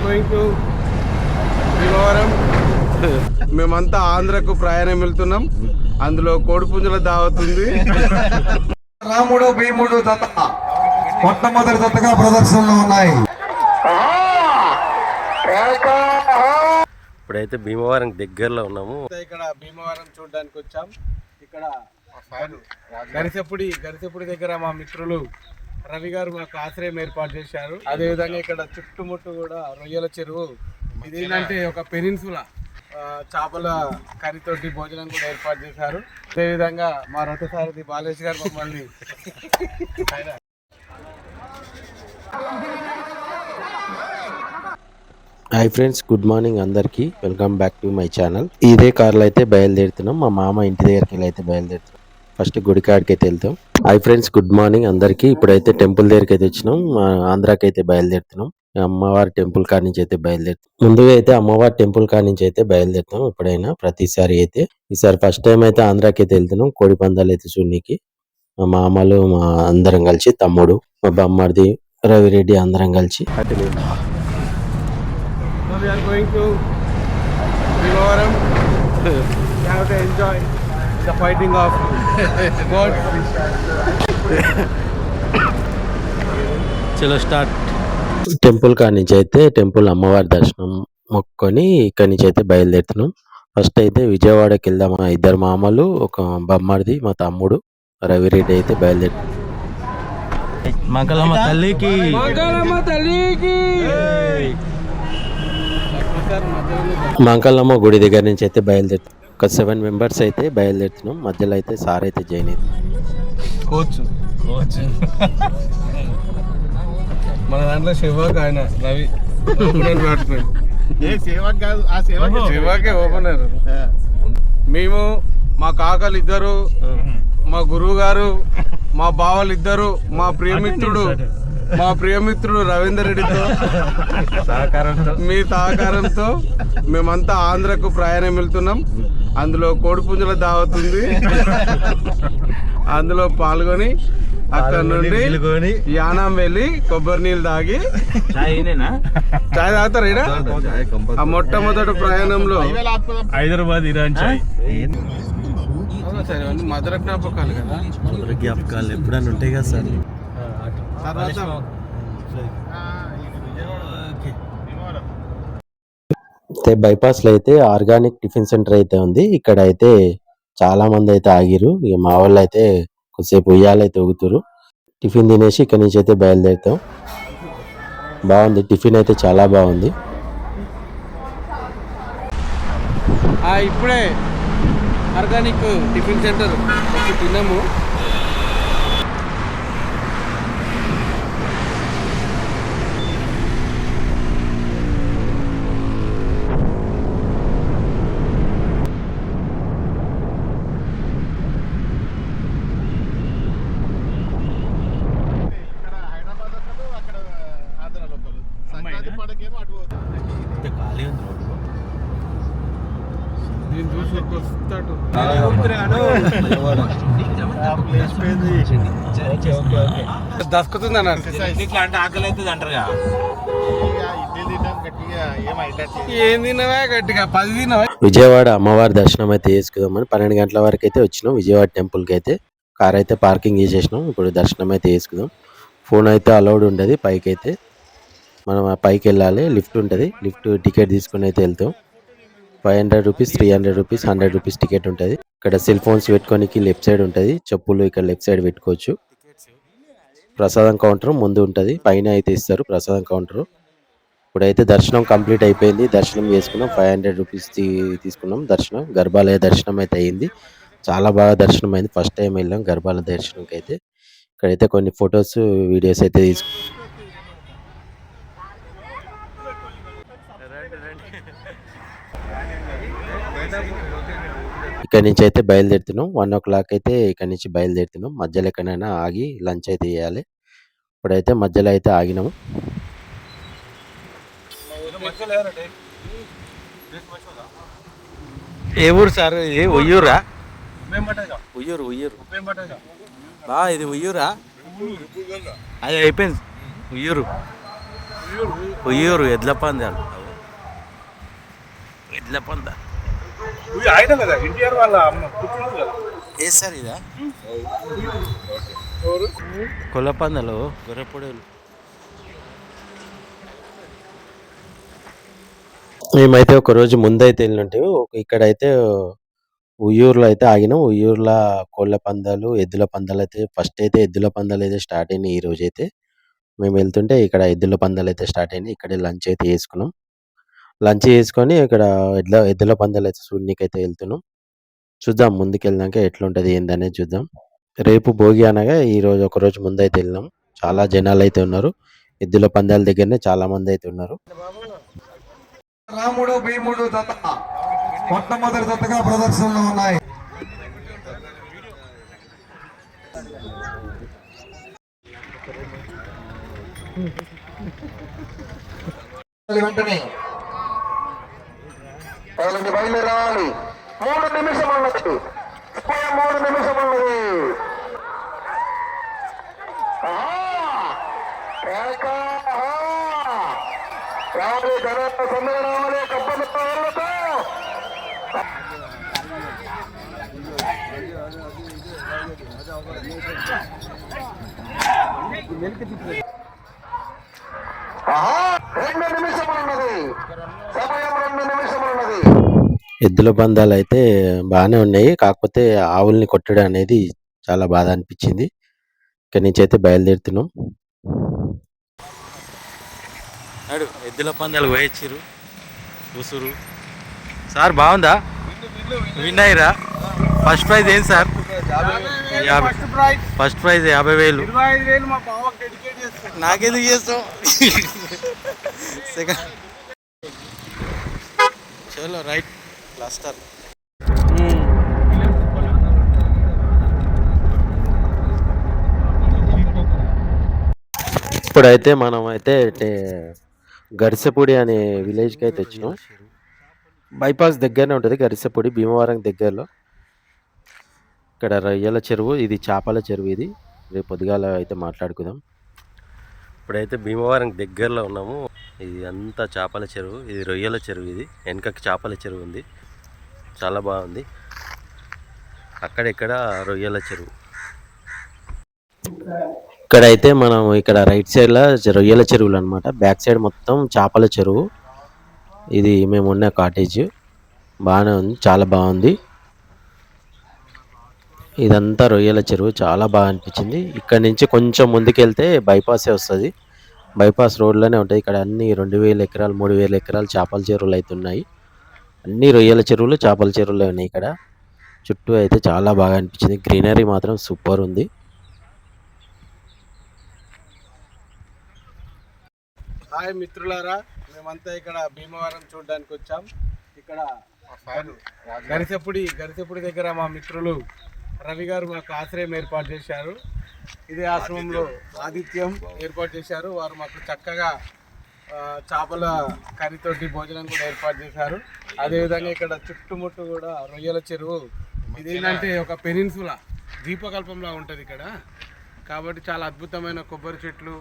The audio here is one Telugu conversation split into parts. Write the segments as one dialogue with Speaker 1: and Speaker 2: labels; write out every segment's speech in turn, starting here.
Speaker 1: Going to Bhimavaram. మేమంతా ఆంధ్రకు ప్రయాణం వెళ్తున్నాం. అందులో కోడిపుంజుల దావతుంది.
Speaker 2: రాముడు భీముడు దత్త మొట్టమొదటి దత్తగా ప్రదర్శనలో ఉన్నాయి.
Speaker 3: ఇప్పుడైతే భీమవరం దగ్గరలో ఉన్నాము.
Speaker 1: ఇక్కడ భీమవరం చూడడానికి వచ్చాం. ఇక్కడ గరిసెపుడి దగ్గర మా మిత్రులు రవి గారు మాకు ఆశ్రయం ఏర్పాటు చేశారు. అదేవిధంగా ఇక్కడ చుట్టుముట్టు కూడా రొయ్యల చెరువు. ఇది ఏంటంటే ఒక పెనిన్సులా, చేపల కర్రీతోటి భోజనం కూడా ఏర్పాటు చేశారు. అదేవిధంగా మా రథసారథి బాలేష్ గారు మమ్మల్ని
Speaker 3: హాయ్ ఫ్రెండ్స్, గుడ్ మార్నింగ్ అందరికీ. Welcome back to my channel. ఇదే కార్లో అయితే బయలుదేరుతున్నాం. మా మామ ఇంటి దగ్గరికి అయితే బయలుదేరుతున్నాం. ఫస్ట్ గుడికాడికి అయితే వెళ్తాం. హాయ్ ఫ్రెండ్స్, గుడ్ మార్నింగ్ అందరికీ. ఇప్పుడైతే టెంపుల్ దగ్గరికి అయితే వచ్చినాం. ఆంధ్రాకి అయితే బయలుదేరుతున్నాం. అమ్మవారి టెంపుల్ కాడ నుంచి అయితే బయలుదేరుతాం. ముందుగా అయితే అమ్మవారి టెంపుల్ కాడ నుంచి అయితే బయలుదేరుతాం. ఎప్పుడైనా ప్రతిసారి అయితే ఈసారి ఫస్ట్ టైం అయితే ఆంధ్రాకి అయితే వెళ్తున్నాం. కోడి పందాలు అయితే చూడనికి మా మామలు మా అందరం కలిసి, తమ్ముడు మా బామ్మర్ది రవిరెడ్డి అందరం కలిసి
Speaker 1: we are going to Bhimavaram. We have to enjoy the fighting of gods.
Speaker 3: చలో స్టార్ట్. టెంపుల్ కాడ నుంచి అయితే టెంపుల్ అమ్మవారి దర్శనం మొక్కుకొని ఇక్కడి నుంచి అయితే బయలుదేరుతున్నాం. ఫస్ట్ అయితే విజయవాడకి వెళ్దాం. మా ఇద్దరు మామలు, ఒక బొమ్మడిది, మా తమ్ముడు రవిరెడ్డి అయితే బయలుదేరు. మంగళమ్మ తల్లికి మంగళమ్మ గుడి దగ్గర నుంచి అయితే బయలుదేరుతాం. ఒక 7 మెంబర్స్ అయితే బయలుదేరుతున్నాం. మధ్యలో అయితే సార్ అయితే జాయిన్ అయింది.
Speaker 1: కోచ్ మన దాంట్లో శివాక్, ఆయన రవి శివాకే ఓపెనర్. మేము, మా కాకలు ఇద్దరు, మా గురువు గారు, మా బావలు ఇద్దరు, మా ప్రియమిత్రుడు రవీందర్ రెడ్డితో మీ సహకారంతో మేమంతా ఆంధ్రకు ప్రయాణం వెళ్తున్నాం. అందులో కోడిపుంజుల దావతుంది. అందులో పాల్గొని అక్కడ నుండి యానం వెళ్ళి కొబ్బరి నీళ్ళు తాగి చాయ్ తాగుతారు. ఆ మొట్టమొదటి ప్రయాణంలో
Speaker 3: హైదరాబాద్ ఇరాన్ చాయ్.
Speaker 1: సరే, మధుర జ్ఞాపకాలు కదా,
Speaker 3: జ్ఞాపకాలు ఎప్పుడైనా ఉంటాయి కదా సార్. బైపాస్ లో అయితే ఆర్గానిక్ టిఫిన్ సెంటర్ అయితే ఉంది. ఇక్కడ అయితే చాలా మంది అయితే ఆగిరు. ఇక మా వాళ్ళు అయితే కొద్దిసేపు ఉయ్యాలైతే ఊగుతురు. టిఫిన్ తినేసి ఇక్కడ నుంచి అయితే బయలుదేరుతాం. బాగుంది, టిఫిన్ అయితే చాలా బాగుంది.
Speaker 1: ఇప్పుడే ఆర్గానిక్ టిఫిన్ సెంటర్ వచ్చి తిన్నాము. దస్కుతుంది అన్నట్టు. ఏం తిన్నావా గట్టిగా 10 తిన్నావా.
Speaker 3: విజయవాడ అమ్మవారి దర్శనం అయితే చేసుకుందామని 12 గంటల వరకు అయితే వచ్చినాం. విజయవాడ టెంపుల్కి అయితే కార్ అయితే పార్కింగ్ చేసేసినాం. ఇప్పుడు దర్శనం అయితే చేసుకుందాం. ఫోన్ అయితే అలౌడ్ ఉండదు. పైకి అయితే మనం పైకి వెళ్ళాలి. లిఫ్ట్ ఉంటుంది. లిఫ్ట్ టికెట్ తీసుకుని అయితే వెళ్తాం. 500 రూపీస్, 300 రూపీస్, 100 రూపీస్ టికెట్ ఉంటుంది. ఇక్కడ సెల్ ఫోన్స్ పెట్టుకోనికి లెఫ్ట్ సైడ్ ఉంటుంది. చెప్పులు ఇక్కడ లెఫ్ట్ సైడ్ పెట్టుకోవచ్చు. ప్రసాదం కౌంటర్ ముందు ఉంటుంది. పైన అయితే ఇస్తారు ప్రసాదం కౌంటర్. ఇప్పుడైతే దర్శనం కంప్లీట్ అయిపోయింది. దర్శనం చేసుకున్నాం. 500 రూపీస్ తీసుకున్నాం. దర్శనం గర్భాలయ దర్శనం అయితే అయింది. చాలా బాగా దర్శనం అయింది. ఫస్ట్ టైం వెళ్ళాం గర్భాలయ దర్శనంకి అయితే. ఇక్కడైతే కొన్ని ఫొటోస్, వీడియోస్ అయితే ఇక్కడ నుంచి అయితే బయలుదేరుతున్నాం. 1 o'clock అయితే ఇక్కడ నుంచి బయలుదేరుతున్నాం. మధ్యలో ఎక్కడైనా ఆగి లంచ్ అయితే చేయాలి. ఇప్పుడైతే మధ్యలో అయితే ఆగినాము. ఏ ఊరు సార్? ఏ ఉయ్యూరా? ఉయ్యూరు ఇది ఉయ్యూరా? అది అయిపోయింది ఉయ్యూరు. ఉయ్యూరు ఎడ్ల పందాలు. ఎడ్ల పంద
Speaker 1: ఇది ఆయన కదా ఎన్టీఆర్ వాళ్ళ అమ్మ పుట్టినరోజు కదా.
Speaker 3: ఏ సార్ ఇదా
Speaker 1: ఎవరు?
Speaker 3: కొల్ల పందాలు గొర్రెపొడేలు. మేమైతే ఒక రోజు ముందైతే వెళ్ళినట్టు ఇక్కడైతే ఉయ్యూరులో అయితే ఆగినాం. ఉయ్యూరులో కోళ్ళ పందాలు, ఎద్దుల పందాలు అయితే ఫస్ట్ అయితే ఎద్దుల పందాలు అయితే స్టార్ట్ అయినాయి. ఈ రోజు అయితే మేము వెళ్తుంటే ఇక్కడ ఎద్దుల పందాలు అయితే స్టార్ట్ అయినాయి. ఇక్కడే లంచ్ అయితే చేసుకున్నాం. లంచ్ చేసుకొని ఇక్కడ ఎద్దుల పందాలు అయితే చూడనీకైతే వెళ్తున్నాం. చూద్దాం ముందుకెళ్ళినాక ఎట్లుంటది ఏందనేది చూద్దాం. రేపు భోగి అనగా ఈ రోజు ఒక రోజు ముందైతే వెళ్ళినాం. చాలా జనాలు అయితే ఉన్నారు. ఎద్దుల పందాల దగ్గరనే చాలా మంది అయితే ఉన్నారు.
Speaker 2: రాముడు భీముడు జత మొట్టమొదటి జతగా ప్రదర్శనలో ఉన్నాయి. వెంటనే వాళ్ళని బయలుదేరాలి. 3 నిమిషమున్నది. 3 నిమిషమున్నది. రావాలి ధర తొందరగా రావాలి. కప్పలతో
Speaker 3: ఎద్దుల పందాలు అయితే బాగానే ఉన్నాయి. కాకపోతే ఆవుల్ని కొట్టడం అనేది చాలా బాధ అనిపించింది. ఇక్కడి నుంచి అయితే బయలుదేరుతున్నాం. ఎద్దుల పందాలు పోయొచ్చిరు చూసురు. సార్ బాగుందా? విన్ అయ్యిరా? ఫస్ట్ ప్రైజ్ ఏంటి సార్? First prize 50,000.
Speaker 1: 25,000 మా బావకి డెడికేట్ చేస్తాను.
Speaker 3: నాకెందుకు చేస్తాం? సెకండ్ చలో రైట్ క్లస్టర్. ఇప్పుడైతే మనం అయితే గరిసెపూడి అనే విలేజ్కి అయితే వచ్చినాం. బైపాస్ దగ్గరనే ఉంటుంది గరిసెపూడి, భీమవరం దగ్గరలో. ఇక్కడ రొయ్యల చెరువు, ఇది చేపల చెరువు. ఇది రేపు పొద్దుగాల అయితే మాట్లాడుకుందాం. ఇప్పుడైతే భీమవరం దగ్గరలో ఉన్నాము. ఇది అంతా చేపల చెరువు, ఇది రొయ్యల చెరువు. ఇది వెనకకి చేపల చెరువు ఉంది, చాలా బాగుంది. అక్కడెక్కడ రొయ్యల చెరువు. ఇక్కడైతే మనం ఇక్కడ రైట్ సైడ్లో రొయ్యల చెరువులు అనమాట. బ్యాక్ సైడ్ మొత్తం చేపల చెరువు. ఇది మేము ఉన్న కాటేజ్ బాగానే ఉంది, చాలా బాగుంది. ఇదంతా రొయ్యల చెరువు, చాలా బాగా అనిపించింది. ఇక్కడ నుంచి కొంచెం ముందుకెళ్తే బైపాసే వస్తుంది. బైపాస్ రోడ్లోనే ఉంటుంది. ఇక్కడ అన్ని 2,000 ఎకరాలు 3,000 ఎకరాలు చేపల చెరువులు అయితే ఉన్నాయి. అన్ని రొయ్యల చెరువులు, చేపల చెరువులే ఉన్నాయి. ఇక్కడ చుట్టూ అయితే చాలా బాగా అనిపించింది. గ్రీనరీ మాత్రం సూపర్ ఉంది.
Speaker 1: హాయ్ మిత్రులారా, మేమంతా ఇక్కడ భీమవరం చూడడానికి వచ్చాం. ఇక్కడ గరిసెపుడి దగ్గర మా మిత్రులు రవి గారు మాకు ఆశ్రయం ఏర్పాటు చేశారు. ఇదే ఆశ్రమంలో ఆతిథ్యం ఏర్పాటు చేశారు. వారు మాకు చక్కగా చేపల కర్రీతోటి భోజనం కూడా ఏర్పాటు చేశారు. అదేవిధంగా ఇక్కడ చుట్టుముట్టు కూడా రొయ్యల చెరువు. ఇది ఏంటంటే ఒక పెనిన్సులా, ద్వీపకల్పంలా ఉంటుంది ఇక్కడ. కాబట్టి చాలా అద్భుతమైన కొబ్బరి చెట్లు,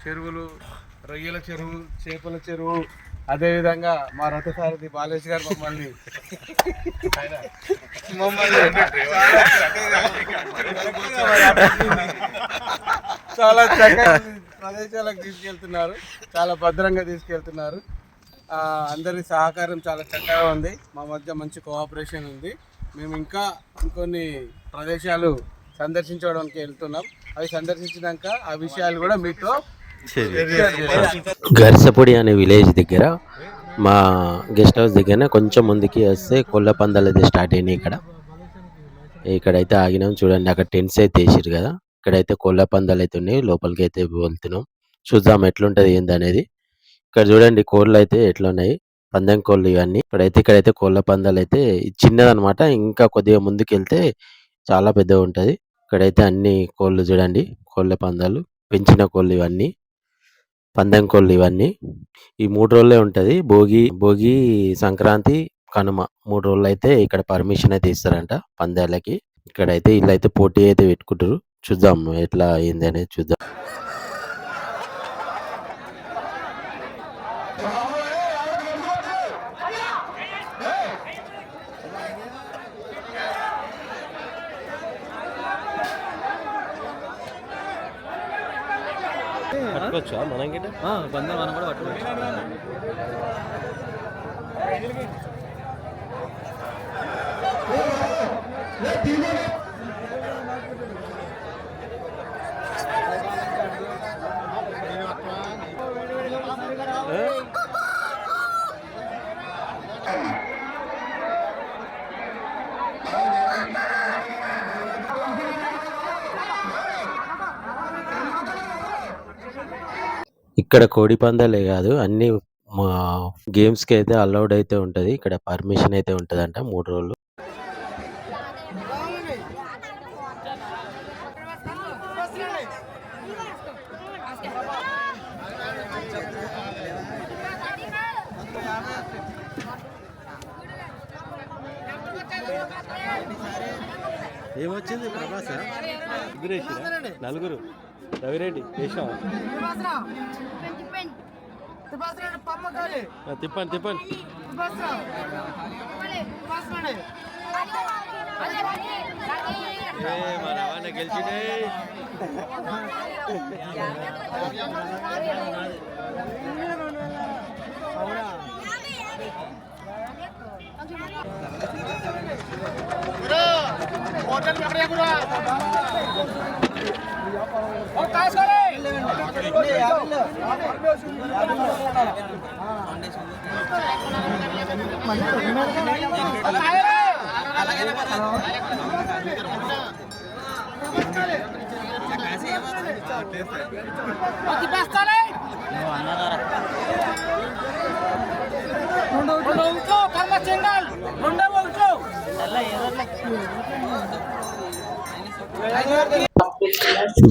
Speaker 1: చెరువులు, రొయ్యల చెరువు, చేపల చెరువు. అదేవిధంగా మా రథసారథి బాలేష్ గారు మమ్మల్ని చాలా చక్కగా ప్రదేశాలకు తీసుకెళ్తున్నారు, చాలా భద్రంగా తీసుకెళ్తున్నారు. అందరి సహకారం చాలా చక్కగా ఉంది. మా మధ్య మంచి కోఆపరేషన్ ఉంది. మేము ఇంకా ఇంకొన్ని ప్రదేశాలు సందర్శించడానికి వెళ్తున్నాం. అవి సందర్శించినాక ఆ విషయాలు కూడా మీతో
Speaker 3: గరిసెపొడి అనే విలేజ్ దగ్గర మా గెస్ట్ హౌస్ దగ్గరనే కొంచెం ముందుకి వస్తే కోళ్ళ పందాలు అయితే స్టార్ట్ అయినాయి. ఇక్కడైతే ఆగినాం. చూడండి అక్కడ టెంట్స్ అయితే వేసారు కదా. ఇక్కడైతే కోళ్ళ పందాలు అయితే ఉన్నాయి. లోపలికి అయితే వెళ్తున్నాం, చూద్దాం ఎట్లుంటది ఏందనేది. ఇక్కడ చూడండి కోళ్ళు అయితే ఎట్లా ఉన్నాయి, పందెం కోళ్ళు ఇవన్నీ. ఇక్కడైతే కోళ్ళ పందాలు అయితే చిన్నదనమాట. ఇంకా కొద్దిగా ముందుకు వెళ్తే చాలా పెద్దగా ఉంటుంది. ఇక్కడైతే అన్ని కోళ్ళు చూడండి, కోళ్ళ పందాలు, పెంచిన కోళ్ళు ఇవన్నీ, పందెం కోళ్ళు ఇవన్నీ. ఈ 3 రోజులే ఉంటుంది. భోగి, సంక్రాంతి, కనుమ 3 రోజులు అయితే ఇక్కడ పర్మిషన్ అయితే ఇస్తారంట పందాలకి. ఇక్కడైతే వీళ్ళైతే పోటీ అయితే పెట్టుకుంటారు. చూద్దాం ఎట్లా అయింది అనేది చూద్దాం. పట్టుకోవచ్చా మనం గిట్ట
Speaker 4: బందం మనం కూడా పట్టుకోవచ్చు.
Speaker 3: ఇక్కడ కోడి పందాలే కాదు అన్ని గేమ్స్ కి అయితే అలౌడ్ అయితే ఉంటది. ఇక్కడ పర్మిషన్ అయితే ఉంటదంట 3 రోజులు. ఏమొచ్చింది ప్రభాస నలుగురు రవిరెడ్డి వేసాం తిప్పండి తిప్పండి మా రవాణా గెలిచిండే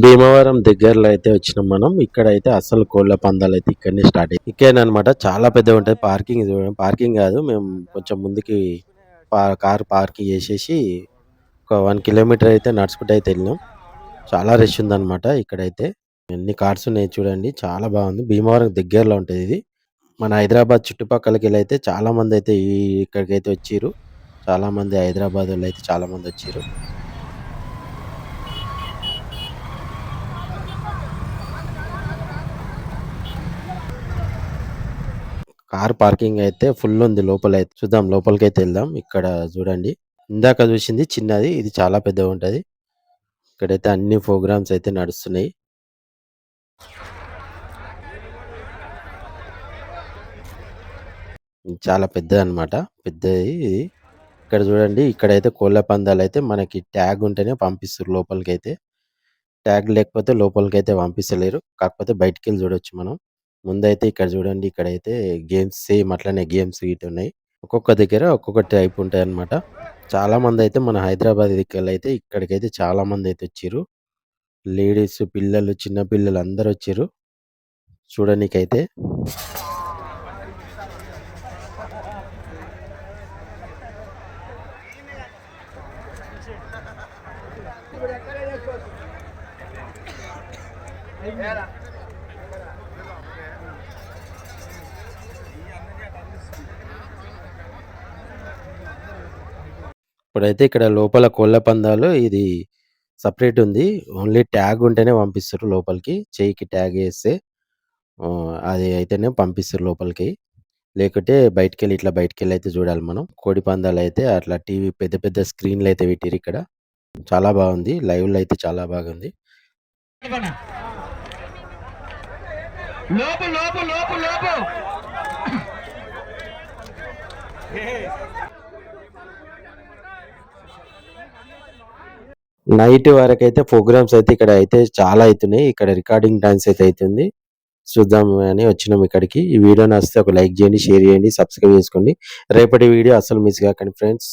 Speaker 3: భీమవరం దగ్గరలో అయితే వచ్చినాం మనం. ఇక్కడ అయితే అసలు కోళ్ల పందాలు అయితే ఇక్కడనే స్టార్ట్ అయ్యి ఇక్కడనమాట. చాలా పెద్దగా ఉంటుంది పార్కింగ్. పార్కింగ్ కాదు, మేము కొంచెం ముందుకి కార్ పార్కింగ్ చేసేసి ఒక 1 కిలోమీటర్ అయితే నడుచుకుంటూ అయితే వెళ్ళినాం. చాలా రష్ ఉందన్నమాట. ఇక్కడైతే ఎన్ని కార్స్ ఉన్నాయి చూడండి, చాలా బాగుంది. భీమవరం దగ్గరలో ఉంటుంది ఇది. మన హైదరాబాద్ చుట్టుపక్కలకి అయితే చాలా మంది అయితే ఇక్కడికైతే వచ్చిర్రు. చాలా మంది హైదరాబాద్ వాళ్ళు అయితే చాలా మంది వచ్చిర్రు. కార్ పార్కింగ్ అయితే ఫుల్ ఉంది. లోపల అయితే చూద్దాం, లోపలికి అయితే వెళ్దాం. ఇక్కడ చూడండి, ఇందాక చూసింది చిన్నది, ఇది చాలా పెద్దగా ఉంటది. ఇక్కడైతే అన్ని ప్రోగ్రామ్స్ అయితే నడుస్తున్నాయి. చాలా పెద్దది అన్నమాట, పెద్దది ఇది. ఇక్కడ చూడండి, ఇక్కడైతే కోళ్ల పందాలు అయితే మనకి ట్యాగ్ ఉంటేనే పంపిస్తారు లోపలికి అయితే. ట్యాగ్ లేకపోతే లోపలికి అయితే పంపిస్తలేరు. కాకపోతే బయటికి వెళ్ళి చూడొచ్చు మనం. ముందైతే ఇక్కడ చూడండి, ఇక్కడైతే గేమ్స్ సేమ్ అట్లనే గేమ్స్ ఇటు ఉన్నాయి. ఒక్కొక్క దగ్గర ఒక్కొక్క టైప్ ఉంటాయి అన్నమాట. చాలా మంది అయితే మన హైదరాబాద్ దిక్కులు అయితే ఇక్కడికైతే చాలా మంది అయితే వచ్చిర్రు. లేడీస్, పిల్లలు, చిన్న పిల్లలు అందరు వచ్చిర్రు చూడనీకైతే. ఇప్పుడైతే ఇక్కడ లోపల కోళ్ల పందాలు ఇది సపరేట్ ఉంది. ఓన్లీ ట్యాగ్ ఉంటేనే పంపిస్తారు లోపలికి. చెయ్యికి ట్యాగ్ వేస్తే అది అయితేనే పంపిస్తారు లోపలికి. లేకుంటే బయటికెళ్ళి ఇట్లా బయటికెళ్ళి అయితే చూడాలి మనం. కోడి పందాలు అయితే అట్లా టీవీ పెద్ద పెద్ద స్క్రీన్లు అయితే పెట్టిర్రు ఇక్కడ. చాలా బాగుంది. లైవ్ లో అయితే చాలా బాగుంది. నైట్ వరకు అయితే ప్రోగ్రామ్స్ అయితే ఇక్కడ అయితే చాలా అవుతున్నాయి. ఇక్కడ రికార్డింగ్ డాన్స్ అయితే అవుతుంది. చూద్దాం అని వచ్చినాం ఇక్కడికి. ఈ వీడియో నచ్చితే ఒక లైక్ చేయండి, షేర్ చేయండి, సబ్స్క్రైబ్ చేసుకోండి. రేపటి వీడియో అసలు మిస్ కాకండి ఫ్రెండ్స్.